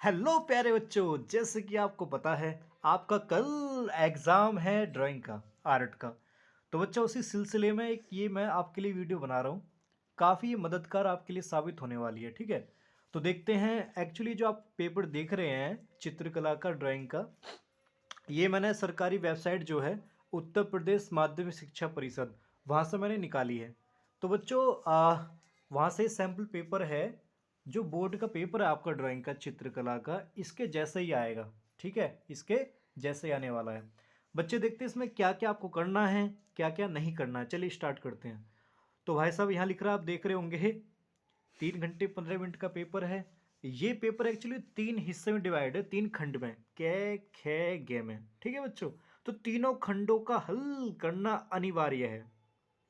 Hello प्यारे बच्चों, जैसे कि आपको पता है आपका कल एग्ज़ाम है ड्राइंग का, आर्ट का। तो बच्चों उसी सिलसिले में एक ये मैं आपके लिए वीडियो बना रहा हूँ। काफ़ी मददगार आपके लिए साबित होने वाली है, ठीक है। तो देखते हैं एक्चुअली जो आप पेपर देख रहे हैं चित्रकला का, ड्राइंग का, ये मैंने सरकारी वेबसाइट जो है उत्तर प्रदेश माध्यमिक शिक्षा परिषद, वहाँ से मैंने निकाली है। तो बच्चों वहाँ से सैम्पल पेपर है, जो बोर्ड का पेपर है आपका ड्राइंग का, चित्रकला का, इसके जैसे ही आएगा, ठीक है। इसके जैसे ही आने वाला है। बच्चे देखते हैं इसमें क्या क्या आपको करना है, क्या क्या नहीं करना है। चलिए स्टार्ट करते हैं। तो भाई साहब यहाँ लिख रहा है, आप देख रहे होंगे 3 घंटे 15 मिनट का पेपर है। ये पेपर एक्चुअली 3 हिस्से में डिवाइड है, 3 खंड में, कै खे गे में, ठीक है बच्चों। तो तीनों खंडों का हल करना अनिवार्य है।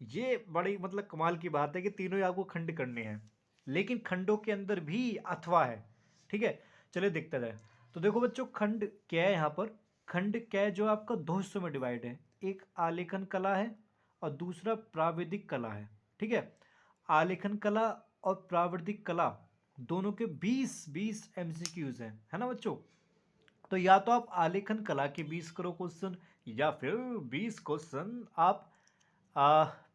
ये बड़ी मतलब कमाल की बात है कि तीनों ही आपको खंड करने हैं, लेकिन खंडों के अंदर भी अथवा है, ठीक है। चलिए देखते जाए। तो देखो बच्चों, खंड क्या है यहाँ पर। खंड क्या है जो आपका 2 हिस्सों में डिवाइड है, एक आलेखन कला है और दूसरा प्राविधिक कला है, ठीक है। आलेखन कला और प्राविधिक कला दोनों के 20-20 एमसीक्यूज हैं, है ना बच्चों। तो या तो आप आलेखन कला के 20 करो क्वेश्चन, या फिर 20 क्वेश्चन आप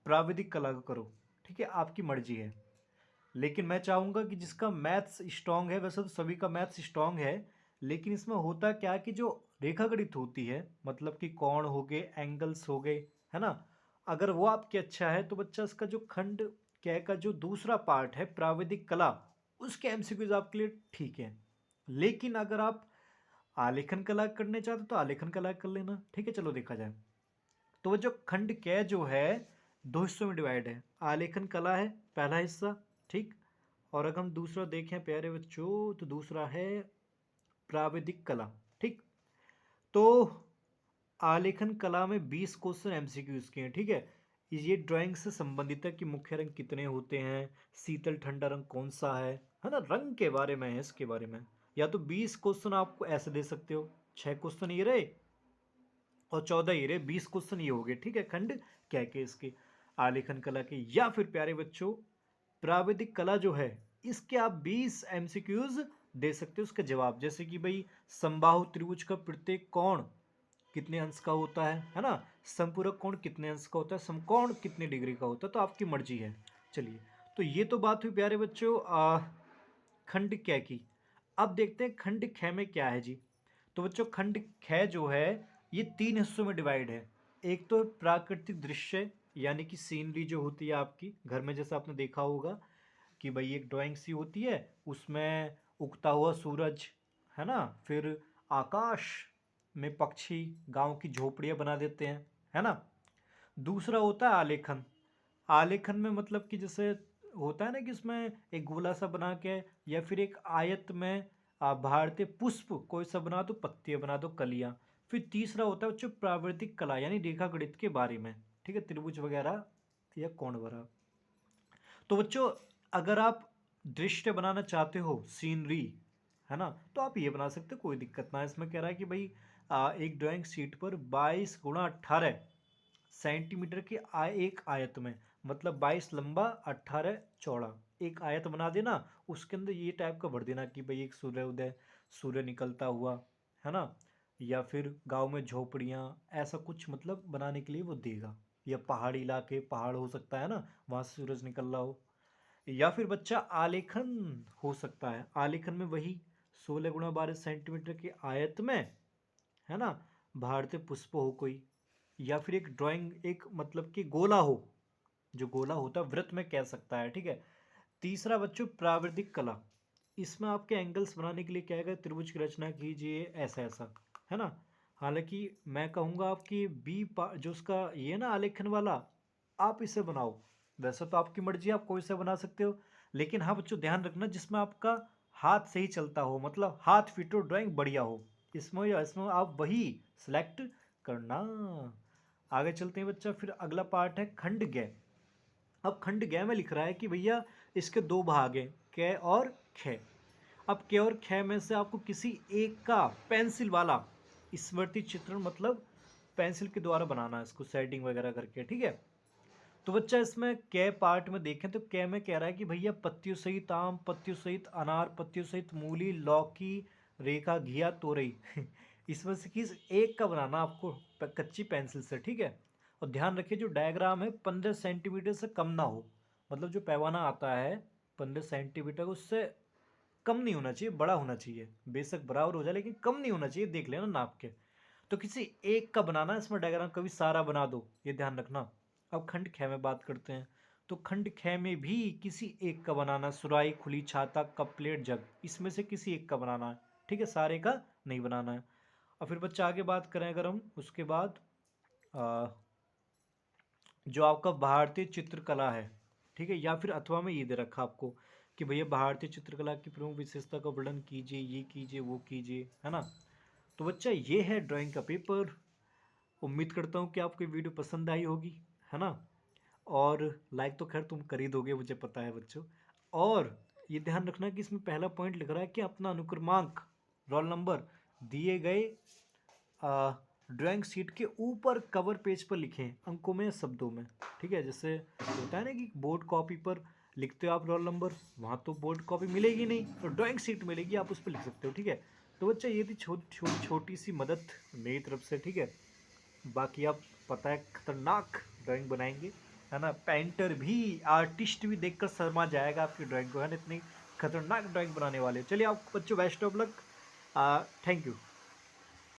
प्राविधिक कला का करो, ठीक है। आपकी मर्जी है। लेकिन मैं चाहूँगा कि जिसका मैथ्स स्ट्रांग है, वैसे तो सभी का मैथ्स स्ट्रांग है, लेकिन इसमें होता क्या कि जो रेखागणित होती है, मतलब कि कोण हो गए, एंगल्स हो गए, है ना, अगर वो आपके अच्छा है तो बच्चा इसका जो खंड क्या का जो दूसरा पार्ट है प्राविधिक कला, उसके एमसीक्यूज आपके लिए ठीक है। लेकिन अगर आप आलेखन कला करने चाहते हो तो आलेखन कला कर लेना, ठीक है। चलो देखा जाए। तो वो जो खंड कै जो है 2 हिस्सों में डिवाइड है। आलेखन कला है पहला हिस्सा, ठीक। और अगर हम दूसरा देखें प्यारे बच्चों, तो दूसरा है प्राविधिक कला, ठीक। तो आलेखन कला में 20 क्वेश्चन एमसीक्यूज के हैं, ठीक है। ये ड्राइंग से संबंधित है कि मुख्य रंग कितने होते हैं, शीतल ठंडा रंग कौन सा है ना, रंग के बारे में है, इसके बारे में। या तो 20 क्वेश्चन आपको ऐसे दे सकते हो, 6 क्वेश्चन ये रहे और 14 ये रहे, 20 क्वेश्चन ये हो गए, ठीक है। खंड क्या के इसके आलेखन कला के। या फिर प्यारे बच्चों प्राविधिक कला जो है, इसके आप 20 एमसीक्यूज दे सकते हो उसका जवाब। जैसे कि भाई समबाहु त्रिभुज का प्रत्येक कोण कितने अंश का होता है ना, समपूरक कोण कितने अंश का होता है, समकोण कितने डिग्री का होता है, तो आपकी मर्जी है। चलिए, तो ये तो बात हुई प्यारे बच्चों खंड कै की। अब देखते हैं खंड ख में क्या है जी। तो बच्चों खंड ख जो है ये 3 हिस्सों में डिवाइड है। एक तो प्राकृतिक दृश्य, यानी कि सीनरी जो होती है आपकी घर में, जैसा आपने देखा होगा कि भाई एक ड्राइंग सी होती है, उसमें उगता हुआ सूरज, है ना, फिर आकाश में पक्षी, गांव की झोपड़ियां बना देते हैं, है ना। दूसरा होता है आलेखन। आलेखन में मतलब कि जैसे होता है ना कि इसमें एक गोला सा बना के, या फिर एक आयत में भारतीय पुष्प कोई सा बना दो, पत्तियां बना दो, कलियां। फिर तीसरा होता है बच्चों प्राकृतिक कला, यानी रेखा गणित के बारे में, ठीक है, त्रिभुज वगैरह या कोण वगैरह। तो बच्चों अगर आप दृश्य बनाना चाहते हो, सीनरी, है ना, तो आप ये बना सकते हो, कोई दिक्कत ना है। इसमें कह रहा है कि भाई एक ड्राइंग शीट पर 22 × 18 सेंटीमीटर की एक आयत में, मतलब 22 लंबा 18 चौड़ा, एक आयत बना देना। उसके अंदर ये टाइप का भर देना कि भाई एक सूर्य उदय, सूर्य निकलता हुआ, है ना, या फिर गांव में झोपड़ियाँ, ऐसा कुछ मतलब बनाने के लिए वो देगा। या पहाड़ी इलाके, पहाड़ हो सकता है ना, वहाँ से सूरज निकल रहा हो। या फिर बच्चा आलेखन हो सकता है। आलेखन में वही 16 × 12 सेंटीमीटर की आयत में, है ना, भारतीय पुष्प हो कोई, या फिर एक ड्राइंग, एक मतलब कि गोला हो, जो गोला होता है वृत्त में कह सकता है, ठीक है। तीसरा बच्चों प्राविधिक कला। इसमें आपके एंगल्स बनाने के लिए क्या है, त्रिभुज की रचना कीजिए, ऐसा ऐसा, है ना। हालांकि मैं कहूँगा आपकी जो उसका ये ना आलेखन वाला, आप इसे बनाओ। वैसे तो आपकी मर्जी, आप कोई से बना सकते हो, लेकिन हाँ बच्चों ध्यान रखना जिसमें आपका हाथ सही चलता हो, मतलब हाथ फिट हो, ड्राइंग बढ़िया हो, इसमें या इसमें आप वही सिलेक्ट करना। आगे चलते हैं बच्चा, फिर अगला पार्ट है खंड ग। अब खंड ग में लिख रहा है कि भैया इसके 2 भाग हैं, क और ख। अब क और ख में से आपको किसी एक का पेंसिल वाला स्मृति चित्रण, मतलब पेंसिल के द्वारा बनाना है इसको सेटिंग वगैरह करके, ठीक है। तो बच्चा इसमें कै पार्ट में देखें तो कै में कह रहा है कि भैया पत्तियों सहित आम, पत्तियों सहित अनार, पत्तियों सहित मूली, लौकी, रेखा, घिया, तोरई इसमें से किस एक का बनाना आपको कच्ची पेंसिल से, ठीक है। और ध्यान रखिए जो डायग्राम है 15 सेंटीमीटर से कम ना हो, मतलब जो पैमाना आता है 15 सेंटीमीटर उससे कम नहीं होना चाहिए, बड़ा होना चाहिए। बेशक बराबर हो जाए लेकिन कम नहीं होना चाहिए, देख लेना नाप के। तो किसी एक का बनाना है इसमें डायग्राम, कभी सारा बना दो, ये ध्यान रखना। अब खंड ख में बात करते हैं। तो खंड ख में भी किसी एक का बनाना, सुराही, खुली, छाता, कप, प्लेट, जग, इसमें से किसी एक का बनाना है, ठीक है, सारे का नहीं बनाना है। और फिर बच्चा आगे बात करें अगर हम, उसके बाद जो आपका भारतीय चित्रकला है, ठीक है, या फिर अथवा में ये दे रखा आपको कि भैया भारतीय चित्रकला की प्रमुख विशेषता का वर्णन कीजिए, ये कीजिए, वो कीजिए, है ना। तो बच्चा ये है ड्राइंग का पेपर। उम्मीद करता हूँ कि आपको ये वीडियो पसंद आई होगी, है ना। और लाइक तो खैर तुम कर ही दोगे, मुझे पता है बच्चों। और ये ध्यान रखना कि इसमें पहला पॉइंट लिख रहा है कि अपना अनुक्रमांक, रोल नंबर दिए गए ड्राइंग शीट के ऊपर कवर पेज पर लिखें, अंकों में, शब्दों में, ठीक है। जैसे होता है ना कि बोर्ड कॉपी पर लिखते हो आप रोल नंबर, वहाँ तो बोर्ड कॉपी मिलेगी नहीं, तो ड्राइंग शीट मिलेगी, आप उस पर लिख सकते हो, ठीक है। तो बच्चा ये थी छोटी सी मदद मेरी तरफ से, ठीक है। बाकी आप पता है खतरनाक ड्राइंग बनाएंगे, है ना। पेंटर भी, आर्टिस्ट भी देखकर शर्मा जाएगा आपकी ड्राइंग को, है ना, इतनी खतरनाक ड्राइंग बनाने वाले। चलिए आपको बच्चों best of luck, thank you.